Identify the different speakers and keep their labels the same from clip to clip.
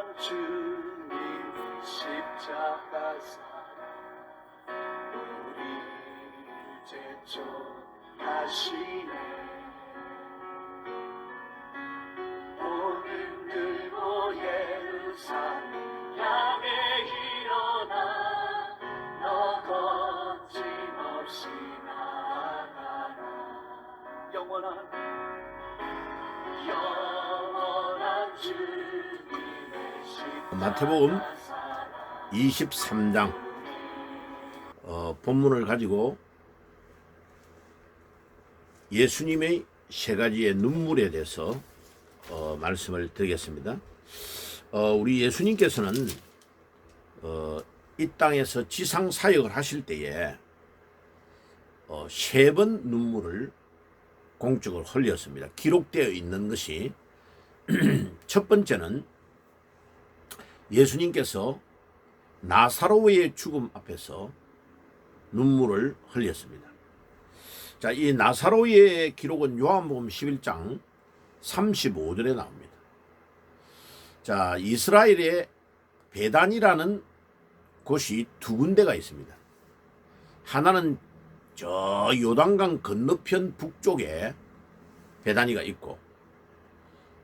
Speaker 1: 영원한 주님 십자가 사랑 우리 제촉하시네. 오늘 들고 예루살렘 향해 일어나 너 거침없이 나아가라. 영원한 주님의 십자가
Speaker 2: 마태복음 23장 본문을 가지고 예수님의 세 가지의 눈물에 대해서 말씀을 드리겠습니다. 우리 예수님께서는 이 땅에서 지상 사역을 하실 때에 세 번 눈물을 공적으로 흘렸습니다. 기록되어 있는 것이 첫 번째는 예수님께서 나사로의 죽음 앞에서 눈물을 흘렸습니다. 자, 이 나사로의 기록은 요한복음 11장 35절에 나옵니다. 자, 이스라엘의 베단이라는 곳이 두 군데가 있습니다. 하나는 저 요단강 건너편 북쪽에 베다니가 있고,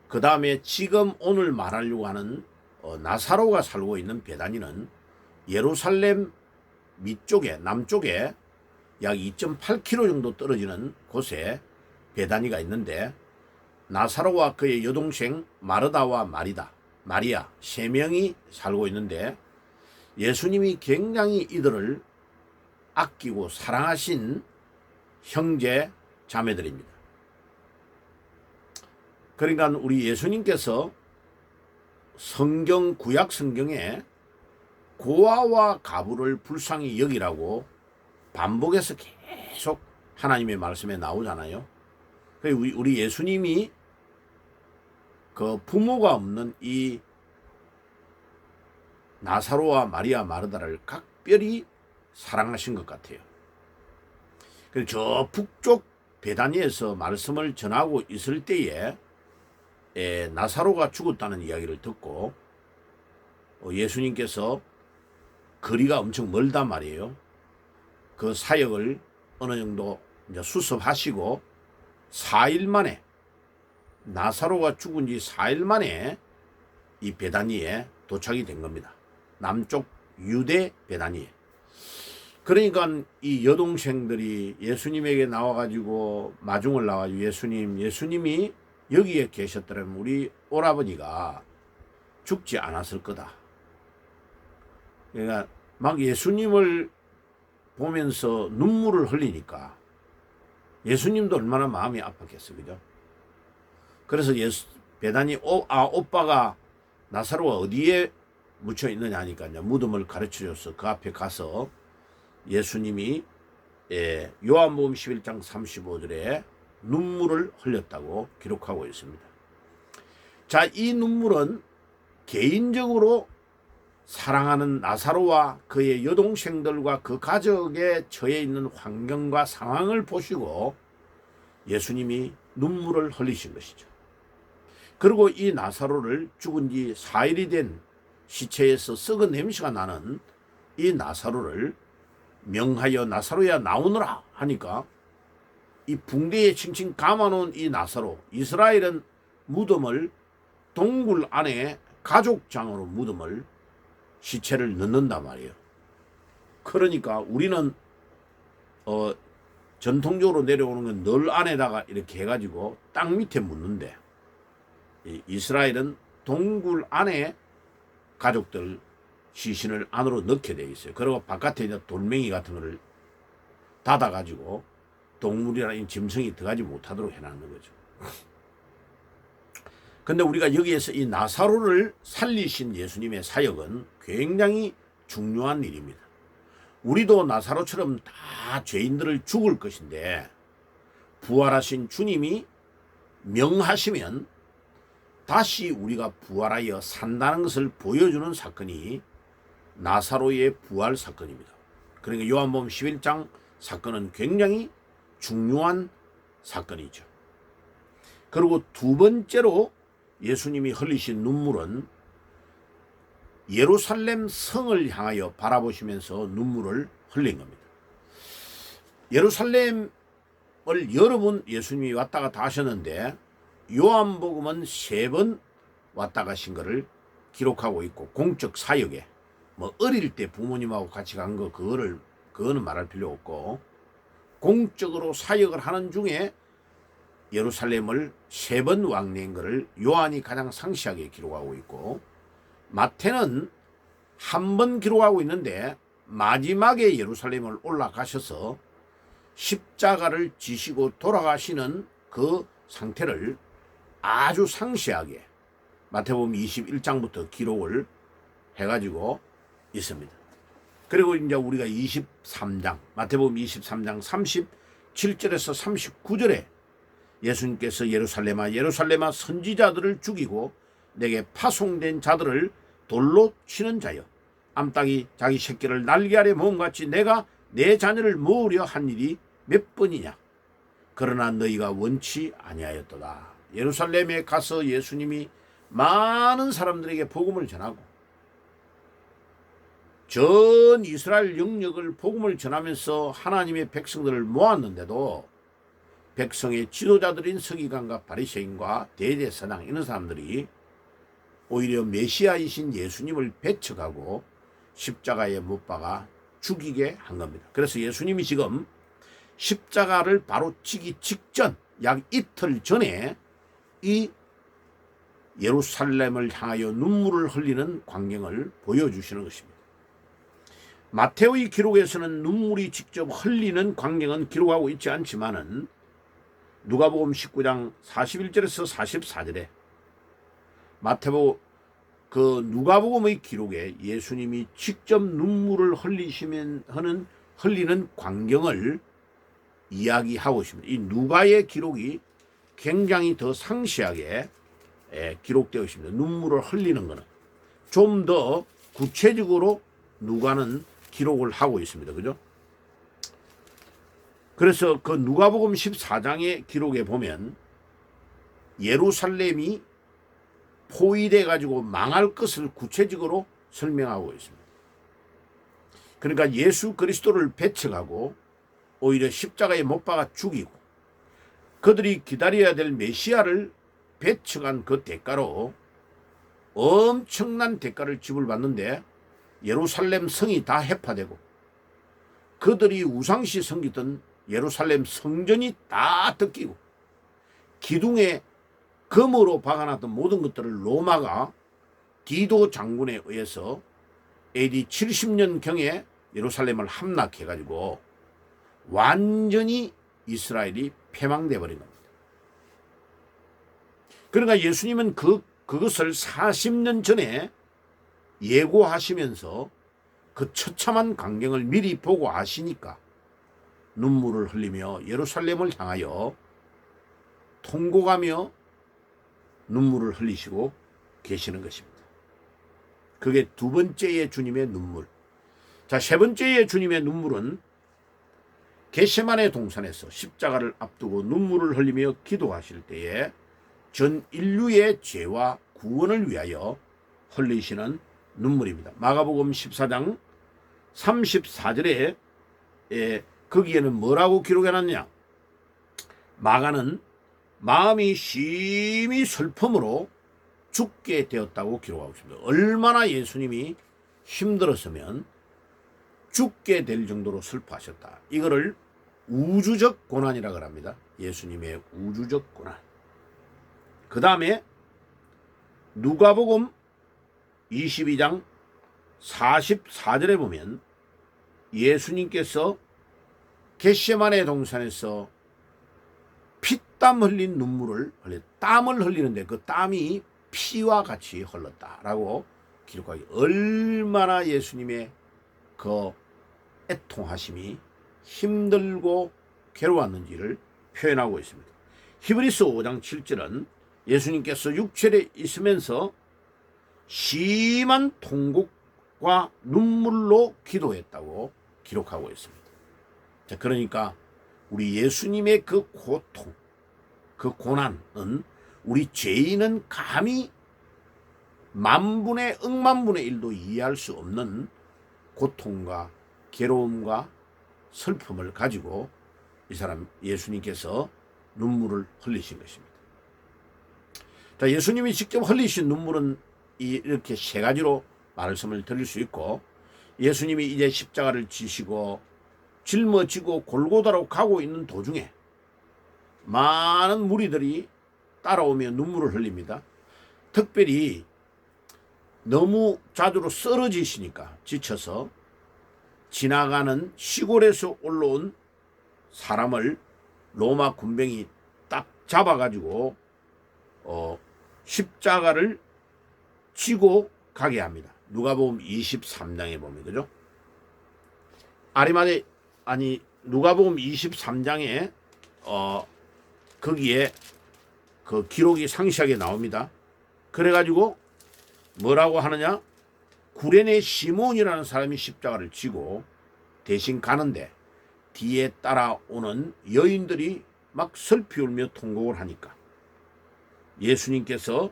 Speaker 2: 그 다음에 지금 오늘 말하려고 하는 나사로가 살고 있는 베다니는 예루살렘 밑쪽에 남쪽에 약 2.8km 정도 떨어지는 곳에 베다니가 있는데, 나사로와 그의 여동생 마르다와 마리아 세 명이 살고 있는데, 예수님이 굉장히 이들을 아끼고 사랑하신 형제 자매들입니다. 그러니까 우리 예수님께서 구약 성경에 고아와 가부를 불쌍히 여기라고 반복해서 계속 하나님의 말씀에 나오잖아요. 우리 예수님이 그 부모가 없는 이 나사로와 마리아 마르다를 각별히 사랑하신 것 같아요. 그래서 저 북쪽 베다니에서 말씀을 전하고 있을 때에 나사로가 죽었다는 이야기를 듣고 예수님께서 거리가 엄청 멀단 말이에요. 그 사역을 어느 정도 이제 수습하시고 4일 만에, 나사로가 죽은 지 4일 만에 이 베다니에 도착이 된 겁니다. 남쪽 유대 베다니에. 그러니까 이 여동생들이 예수님에게 나와가지고 마중을 나와가지고 예수님이 여기에 계셨더라면 우리 오라버니가 죽지 않았을 거다. 그러니까 막 예수님을 보면서 눈물을 흘리니까 예수님도 얼마나 마음이 아팠겠어, 그죠? 그래서 베다니 오빠가 나사로가 어디에 묻혀 있느냐 하니까 무덤을 가르쳐줘서 그 앞에 가서 예수님이 요한복음 11장 35절에 눈물을 흘렸다고 기록하고 있습니다. 자, 이 눈물은 개인적으로 사랑하는 나사로와 그의 여동생들과 그 가족에 처해 있는 환경과 상황을 보시고 예수님이 눈물을 흘리신 것이죠. 그리고 이 나사로를 죽은 지 4일이 된 시체에서 썩은 냄새가 나는 이 나사로를 명하여 나사로야 나오너라 하니까 이 붕대에 칭칭 감아놓은 이 나사로, 이스라엘은 무덤을 동굴 안에 가족장으로 무덤을 시체를 넣는단 말이에요. 그러니까 우리는 전통적으로 내려오는 건 널 안에다가 이렇게 해가지고 땅 밑에 묻는데, 이스라엘은 동굴 안에 가족들 시신을 안으로 넣게 돼 있어요. 그리고 바깥에 이제 돌멩이 같은 거를 닫아가지고 동물이나 짐승이 들어가지 못하도록 해놨는 거죠. 근데 우리가 여기에서 이 나사로를 살리신 예수님의 사역은 굉장히 중요한 일입니다. 우리도 나사로처럼 다 죄인들을 죽을 것인데 부활하신 주님이 명하시면 다시 우리가 부활하여 산다는 것을 보여주는 사건이 나사로의 부활 사건입니다. 그러니까 요한복음 11장 사건은 굉장히 중요한 사건이죠. 그리고 두 번째로 예수님이 흘리신 눈물은 예루살렘 성을 향하여 바라보시면서 눈물을 흘린 겁니다. 예루살렘을 여러 번 예수님이 왔다 갔다 하셨는데 요한복음은 3번 왔다 가신 것을 기록하고 있고, 공적 사역에 뭐 어릴 때 부모님하고 같이 간 거 그거는 말할 필요 없고, 공적으로 사역을 하는 중에 예루살렘을 3번 왕래한 것을 요한이 가장 상세하게 기록하고 있고, 마태는 한 번 기록하고 있는데 마지막에 예루살렘을 올라가셔서 십자가를 지시고 돌아가시는 그 상태를 아주 상세하게 마태복음 21장부터 기록을 해가지고 있습니다. 그리고 이제 우리가 23장, 마태복음 23장 37절에서 39절에 예수님께서 예루살렘아 예루살렘아 선지자들을 죽이고 내게 파송된 자들을 돌로 치는 자여, 암탉이 자기 새끼를 날개 아래 모음같이 내가 내 자녀를 모으려 한 일이 몇 번이냐. 그러나 너희가 원치 아니하였도다. 예루살렘에 가서 예수님이 많은 사람들에게 복음을 전하고 전 이스라엘 영역을 복음을 전하면서 하나님의 백성들을 모았는데도 백성의 지도자들인 서기관과 바리새인과 대제사장 이런 사람들이 오히려 메시아이신 예수님을 배척하고 십자가에 못 박아 죽이게 한 겁니다. 그래서 예수님이 지금 십자가를 바로 치기 직전 약 이틀 전에 이 예루살렘을 향하여 눈물을 흘리는 광경을 보여주시는 것입니다. 마테오의 기록에서는 눈물이 직접 흘리는 광경은 기록하고 있지 않지만은 누가복음 19장 41절에서 44절에 마태복음 누가복음의 기록에 예수님이 직접 눈물을 흘리는 광경을 이야기하고 있습니다. 이 누가의 기록이 굉장히 더 상세하게 기록되어 있습니다. 눈물을 흘리는 것은 좀 더 구체적으로 누가는 기록을 하고 있습니다. 그죠? 그래서 그 누가복음 14장의 기록에 보면 예루살렘이 포위돼 가지고 망할 것을 구체적으로 설명하고 있습니다. 그러니까 예수 그리스도를 배척하고 오히려 십자가에 못 박아 죽이고 그들이 기다려야 될 메시아를 배척한 그 대가로 엄청난 대가를 지불받는데 예루살렘 성이 다 해파되고 그들이 우상시 섬기던 예루살렘 성전이 다 뜯기고 기둥에 금으로 박아놨던 모든 것들을 로마가 디도 장군에 의해서 AD 70년경에 예루살렘을 함락해가지고 완전히 이스라엘이 패망돼 버린 겁니다. 그러니까 예수님은 그것을 40년 전에 예고하시면서 그 처참한 광경을 미리 보고 아시니까 눈물을 흘리며 예루살렘을 향하여 통곡하며 눈물을 흘리시고 계시는 것입니다. 그게 두 번째의 주님의 눈물. 자, 세 번째의 주님의 눈물은 겟세마네 동산에서 십자가를 앞두고 눈물을 흘리며 기도하실 때에 전 인류의 죄와 구원을 위하여 흘리시는 눈물입니다. 마가복음 14장 34절에 거기에는 뭐라고 기록해놨냐? 마가는 마음이 심히 슬픔으로 죽게 되었다고 기록하고 있습니다. 얼마나 예수님이 힘들었으면 죽게 될 정도로 슬퍼하셨다. 이거를 우주적 고난이라고 합니다. 예수님의 우주적 고난. 그 다음에 누가복음 22장 44절에 보면 예수님께서 겟세마네 동산에서 피땀 흘린 눈물을 땀을 흘리는데 그 땀이 피와 같이 흘렀다라고 기록하기, 얼마나 예수님의 그 애통하심이 힘들고 괴로웠는지를 표현하고 있습니다. 히브리서 5장 7절은 예수님께서 육체에 있으면서 심한 통곡과 눈물로 기도했다고 기록하고 있습니다. 자, 그러니까 우리 예수님의 그 고통, 그 고난은 우리 죄인은 감히 만분의 억만분의 일도 이해할 수 없는 고통과 괴로움과 슬픔을 가지고 이 사람 예수님께서 눈물을 흘리신 것입니다. 자, 예수님이 직접 흘리신 눈물은 이렇게 세 가지로 말씀을 드릴 수 있고, 예수님이 이제 십자가를 지시고 짊어지고 골고다로 가고 있는 도중에 많은 무리들이 따라오며 눈물을 흘립니다. 특별히 너무 좌주로 쓰러지시니까 지쳐서 지나가는 시골에서 올라온 사람을 로마 군병이 딱 잡아가지고 십자가를 지고 가게 합니다. 누가복음 23장에 보면, 그죠? 누가복음 23장에 거기에 그 기록이 상세하게 나옵니다. 그래가지고 뭐라고 하느냐? 구레네 시몬이라는 사람이 십자가를 지고 대신 가는데 뒤에 따라오는 여인들이 막 슬피 울며 통곡을 하니까 예수님께서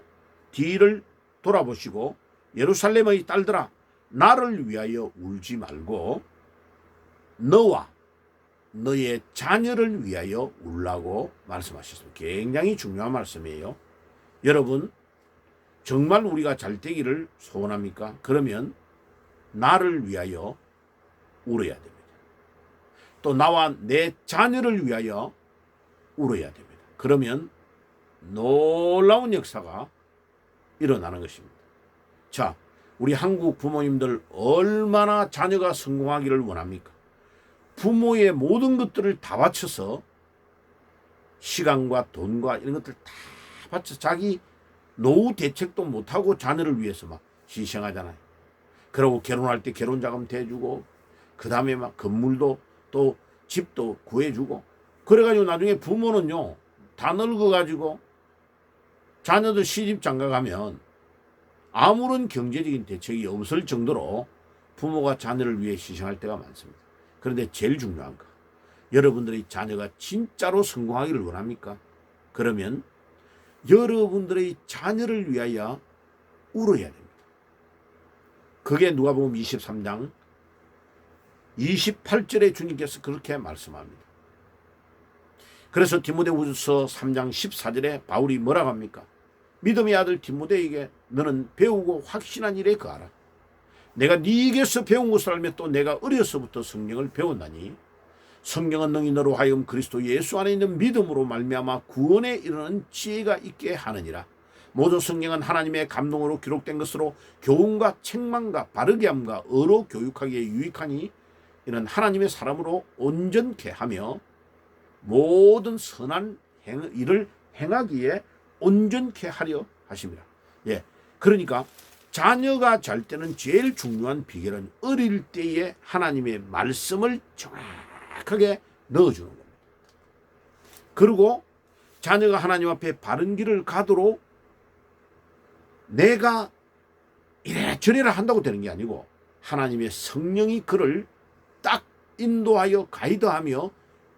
Speaker 2: 뒤를 돌아보시고 예루살렘의 딸들아, 나를 위하여 울지 말고 너와 너의 자녀를 위하여 울라고 말씀하셨습니다. 굉장히 중요한 말씀이에요. 여러분, 정말 우리가 잘 되기를 소원합니까? 그러면 나를 위하여 울어야 됩니다. 또 나와 내 자녀를 위하여 울어야 됩니다. 그러면 놀라운 역사가 일어나는 것입니다. 자, 우리 한국 부모님들 얼마나 자녀가 성공하기를 원합니까? 부모의 모든 것들을 다 바쳐서 시간과 돈과 이런 것들 다 바쳐 자기 노후 대책도 못하고 자녀를 위해서 막 희생하잖아요. 그리고 결혼할 때 결혼자금 대주고 그 다음에 막 건물도 또 집도 구해주고 그래가지고 나중에 부모는요 다 늙어가지고 자녀들 시집 장가가면 아무런 경제적인 대책이 없을 정도로 부모가 자녀를 위해 희생할 때가 많습니다. 그런데 제일 중요한 거, 여러분들의 자녀가 진짜로 성공하기를 원합니까? 그러면 여러분들의 자녀를 위하여 울어야 됩니다. 그게 누가복음 23장 28절에 주님께서 그렇게 말씀합니다. 그래서 디모데후서 3장 14절에 바울이 뭐라고 합니까? 믿음의 아들 디모데에게 너는 배우고 확신한 일에 거하라. 내가 네게서 배운 것을 알며 또 내가 어려서부터 성경을 배웠나니 성경은 능히 너로 하여금 그리스도 예수 안에 있는 믿음으로 말미암아 구원에 이르는 지혜가 있게 하느니라. 모든 성경은 하나님의 감동으로 기록된 것으로 교훈과 책망과 바르게 함과 어로 교육하기에 유익하니 이는 하나님의 사람으로 온전케 하며 모든 선한 일을 행하기에 온전케 하려 하십니다. 예, 그러니까 자녀가 잘 때는 제일 중요한 비결은 어릴 때에 하나님의 말씀을 정확하게 넣어주는 겁니다. 그리고 자녀가 하나님 앞에 바른 길을 가도록 내가 이래 저래라 한다고 되는 게 아니고 하나님의 성령이 그를 딱 인도하여 가이드하며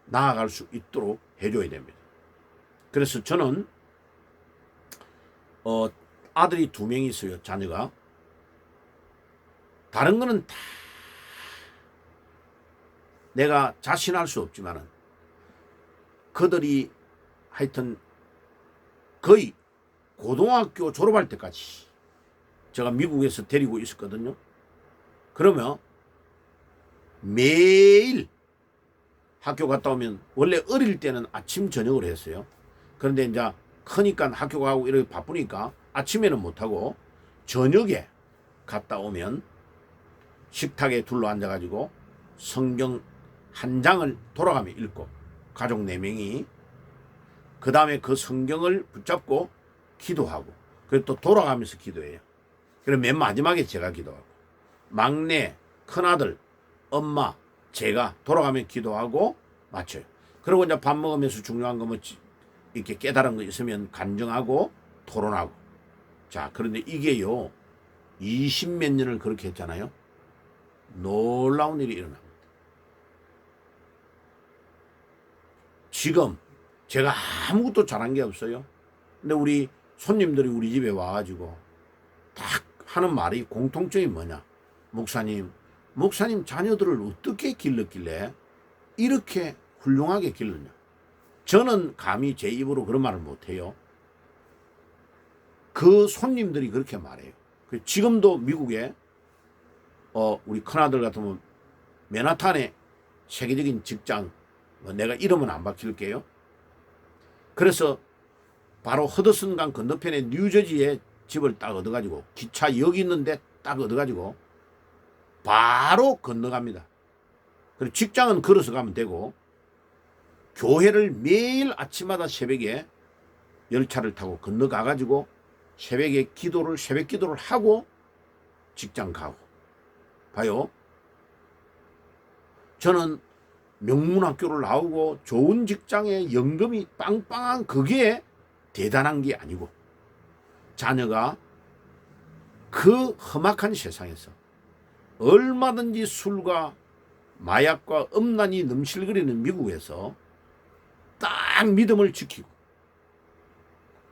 Speaker 2: 나아갈 수 있도록 해줘야 됩니다. 그래서 저는 아들이 2명이 있어요. 자녀가. 다른 거는 다 내가 자신할 수 없지만은 그들이 하여튼 거의 고등학교 졸업할 때까지 제가 미국에서 데리고 있었거든요. 그러면 매일 학교 갔다 오면 원래 어릴 때는 아침 저녁을 했어요. 그런데 이제 크니까 학교 가고 이렇게 바쁘니까 아침에는 못하고 저녁에 갔다 오면 식탁에 둘러앉아가지고 성경 한 장을 돌아가며 읽고 가족 4명이 그 다음에 그 성경을 붙잡고 기도하고 그리고 또 돌아가면서 기도해요. 그리고 맨 마지막에 제가 기도하고 막내 큰아들 엄마 제가 돌아가며 기도하고 마쳐요. 그리고 이제 밥 먹으면서 중요한 거 뭐 이렇게 깨달은 거 있으면 간증하고 토론하고. 자, 그런데 이게요 20몇 년을 그렇게 했잖아요. 놀라운 일이 일어납니다. 지금 제가 아무것도 잘한 게 없어요. 근데 우리 손님들이 우리 집에 와가지고 다 하는 말이 공통점이 뭐냐? 목사님 자녀들을 어떻게 길렀길래 이렇게 훌륭하게 길렀냐? 저는 감히 제 입으로 그런 말을 못해요. 그 손님들이 그렇게 말해요. 지금도 미국에 우리 큰아들 같으면 맨하탄에 세계적인 직장, 내가 이름은 안 밝힐게요. 그래서 바로 허드슨강 건너편에 뉴저지에 집을 딱 얻어가지고 기차역 있는데 딱 얻어가지고 바로 건너갑니다. 그리고 직장은 걸어서 가면 되고 교회를 매일 아침마다 새벽에 열차를 타고 건너가가지고 새벽 기도를 하고 직장 가고. 봐요. 저는 명문학교를 나오고 좋은 직장에 연금이 빵빵한 그게 대단한 게 아니고 자녀가 그 험악한 세상에서 얼마든지 술과 마약과 음란이 넘실거리는 미국에서 딱 믿음을 지키고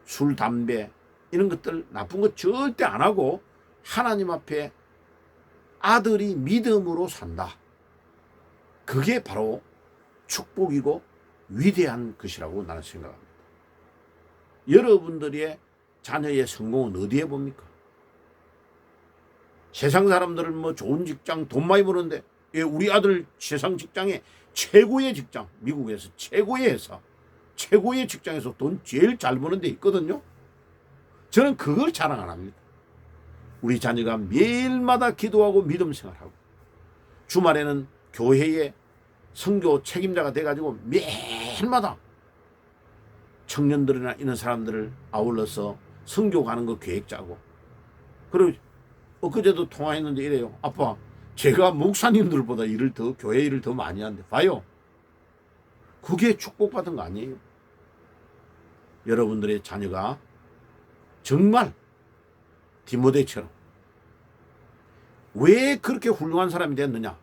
Speaker 2: 술, 담배 이런 것들 나쁜 거 절대 안 하고 하나님 앞에 아들이 믿음으로 산다. 그게 바로 축복이고 위대한 것이라고 나는 생각합니다. 여러분들의 자녀의 성공은 어디에 봅니까? 세상 사람들은 뭐 좋은 직장, 돈 많이 버는데 우리 아들 세상 직장에 최고의 직장, 미국에서 최고의 회사, 최고의 직장에서 돈 제일 잘 버는 데 있거든요. 저는 그걸 자랑 안 합니다. 우리 자녀가 매일마다 기도하고 믿음 생활하고 주말에는 교회에 선교 책임자가 돼가지고 매일마다 청년들이나 이런 사람들을 아울러서 선교 가는 거 계획 짜고. 그리고 엊그제도 통화했는데 이래요. 아빠, 제가 목사님들보다 교회 일을 더 많이 하는데 봐요. 그게 축복받은 거 아니에요? 여러분들의 자녀가 정말 디모데처럼 왜 그렇게 훌륭한 사람이 됐느냐?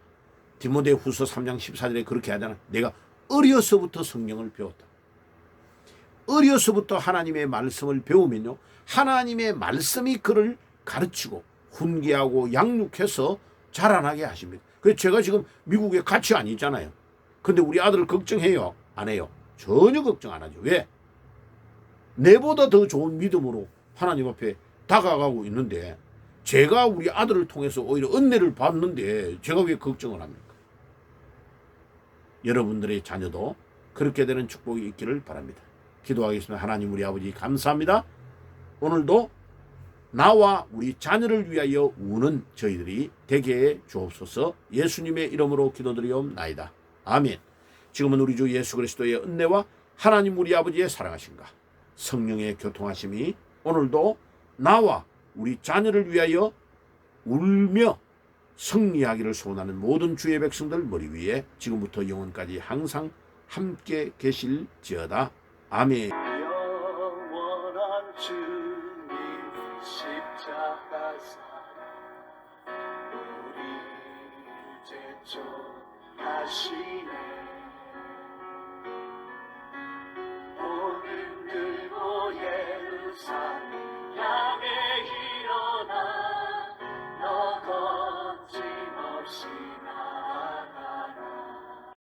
Speaker 2: 디모데 후서 3장 14절에 그렇게 하잖아. 내가 어려서부터 성경을 배웠다. 어려서부터 하나님의 말씀을 배우면요, 하나님의 말씀이 그를 가르치고 훈계하고 양육해서 자라나게 하십니다. 그래서 제가 지금 미국에 같이 안 있잖아요. 근데 우리 아들을 걱정해요? 안 해요? 전혀 걱정 안 하죠. 왜? 내보다 더 좋은 믿음으로 하나님 앞에 다가가고 있는데 제가 우리 아들을 통해서 오히려 은혜를 받는데 제가 왜 걱정을 합니까? 여러분들의 자녀도 그렇게 되는 축복이 있기를 바랍니다. 기도하겠습니다. 하나님 우리 아버지 감사합니다. 오늘도 나와 우리 자녀를 위하여 우는 저희들이 되게 해 주옵소서. 예수님의 이름으로 기도드리옵나이다. 아멘. 지금은 우리 주 예수 그리스도의 은혜와 하나님 우리 아버지의 사랑하심과 성령의 교통하심이 오늘도 나와 우리 자녀를 위하여 울며 승리하기를 소원하는 모든 주의 백성들 머리 위에 지금부터 영원까지 항상 함께 계실지어다. 아멘.
Speaker 1: 영원한 주님 십자가 사랑 우리 죄 좀 하시